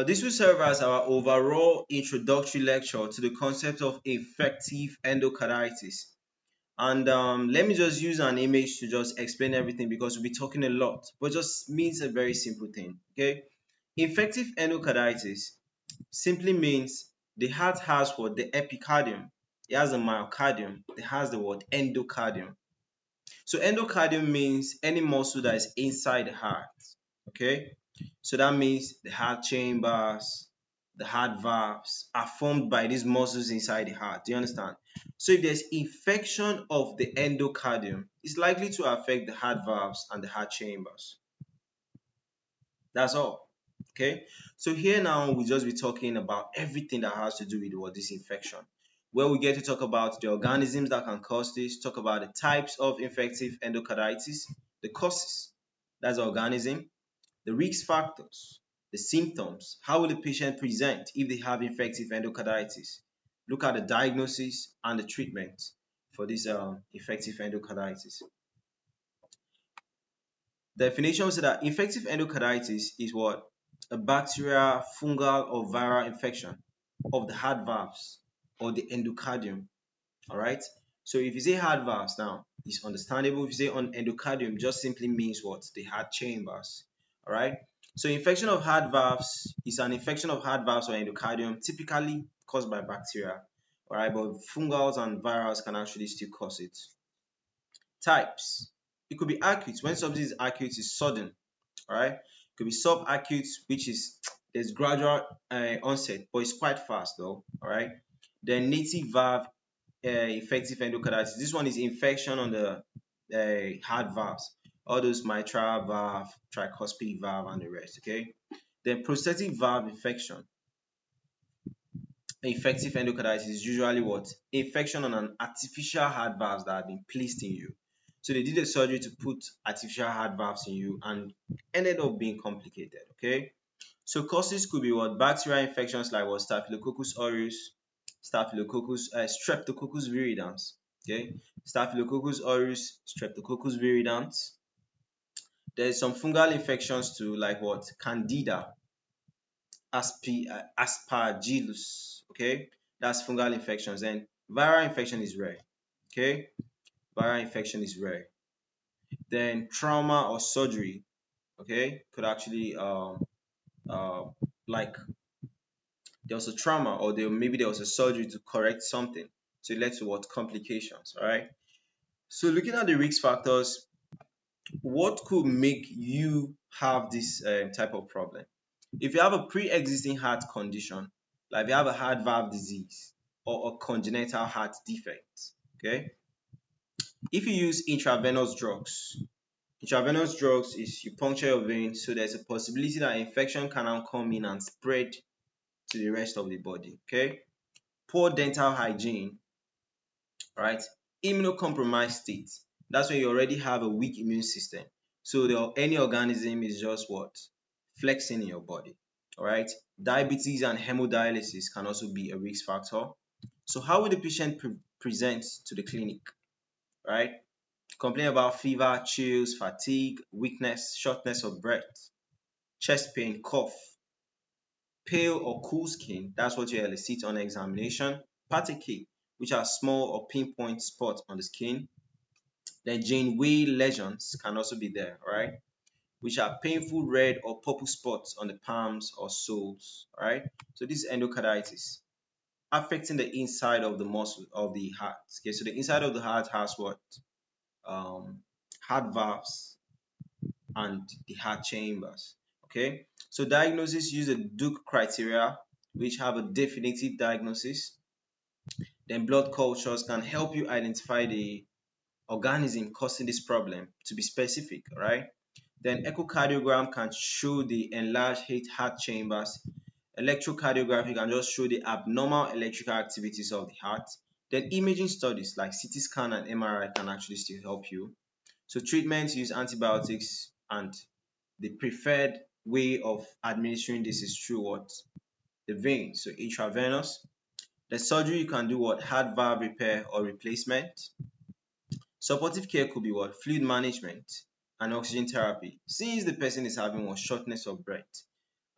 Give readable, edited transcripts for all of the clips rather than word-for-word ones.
This will serve as our overall introductory lecture to the concept of infective endocarditis. And let me just use an image to just explain everything because we'll be talking a lot, but just means a very simple thing. Okay, infective endocarditis simply means the heart has what the epicardium, it has a myocardium, it has the word endocardium. So endocardium means any muscle that is inside the heart. Okay, so that means the heart chambers, the heart valves are formed by these muscles inside the heart. Do you understand? So if there's infection of the endocardium, it's likely to affect the heart valves and the heart chambers. That's all. Okay. So here now we'll just be talking about everything that has to do with what this infection. Where we get to talk about the organisms that can cause this, talk about the types of infective endocarditis, the causes, that's the organism, the risk factors, the symptoms, how will the patient present if they have infective endocarditis, look at the diagnosis and the treatment for this infective endocarditis. Definition says that infective endocarditis is what? A bacterial, fungal, or viral infection of the heart valves or the endocardium. All right. So if you say heart valves now, it's understandable. If you say on endocardium, just simply means what? The heart chambers. All right. So infection of heart valves is an infection of heart valves or endocardium, typically caused by bacteria. All right, but fungals and virals can actually still cause it. Types. It could be acute. When something is acute, it's sudden. All right. It could be subacute, which is there's gradual onset, but it's quite fast though. All right. Then native valve infective endocarditis. This one is infection on the heart valves, all those mitral valve, tricuspid valve, and the rest. Okay. Then prosthetic valve infection. Infective endocarditis is usually what? Infection on an artificial heart valves that have been placed in you. So they did a surgery to put artificial heart valves in you and ended up being complicated. Okay. So causes could be what? Bacterial infections like what? Staphylococcus aureus, Streptococcus viridans. Okay. Staphylococcus aureus, Streptococcus viridans. There's some fungal infections too, like what? Candida, Aspergillus. Okay. That's fungal infections. And viral infection is rare. Okay. Viral infection is rare. Then trauma or surgery. Okay. Could actually uh, like there was a trauma or maybe there was a surgery to correct something. So it led to what? Complications. All right. So looking at the risk factors, what could make you have this type of problem? If you have a pre-existing heart condition, like if you have a heart valve disease or a congenital heart defect, okay? If you use intravenous drugs is you puncture your vein, so there's a possibility that infection can now come in and spread to the rest of the body, okay? Poor dental hygiene, right? Immunocompromised state. That's when you already have a weak immune system. So any organism is just what? Flexing in your body. All right. Diabetes and hemodialysis can also be a risk factor. So how will the patient present to the clinic? Right? Complain about fever, chills, fatigue, weakness, shortness of breath, chest pain, cough, pale or cool skin. That's what you elicit on examination. Patechiae, which are small or pinpoint spots on the skin. Then Janeway lesions can also be there, right? Which are painful red or purple spots on the palms or soles, right? So this is endocarditis affecting the inside of the muscle of the heart. Okay, so the inside of the heart has what? Heart valves and the heart chambers. Okay, so diagnosis use a Duke criteria, which have a definitive diagnosis. Then blood cultures can help you identify the organism causing this problem to be specific, right? Then echocardiogram can show the enlarged heart chambers. Electrocardiography can just show the abnormal electrical activities of the heart. Then imaging studies like CT scan and MRI can actually still help you. So treatments use antibiotics, and the preferred way of administering this is through what? The vein, so intravenous. The surgery you can do what? Heart valve repair or replacement. Supportive care could be what? Fluid management and oxygen therapy, since the person is having what? Shortness of breath.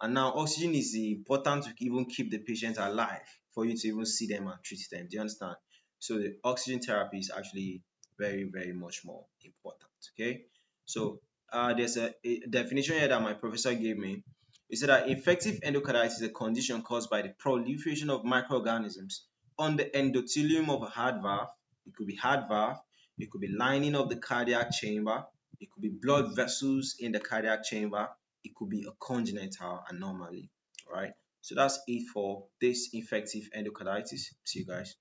And now oxygen is important to even keep the patient alive for you to even see them and treat them. Do you understand? So the oxygen therapy is actually very, very much more important. Okay. So there's a definition here that my professor gave me. He said that infective endocarditis is a condition caused by the proliferation of microorganisms on the endothelium of a heart valve. It could be heart valve, it could be lining of the cardiac chamber, it could be blood vessels in the cardiac chamber, it could be a congenital anomaly. All right. So that's it for this infective endocarditis. See you guys.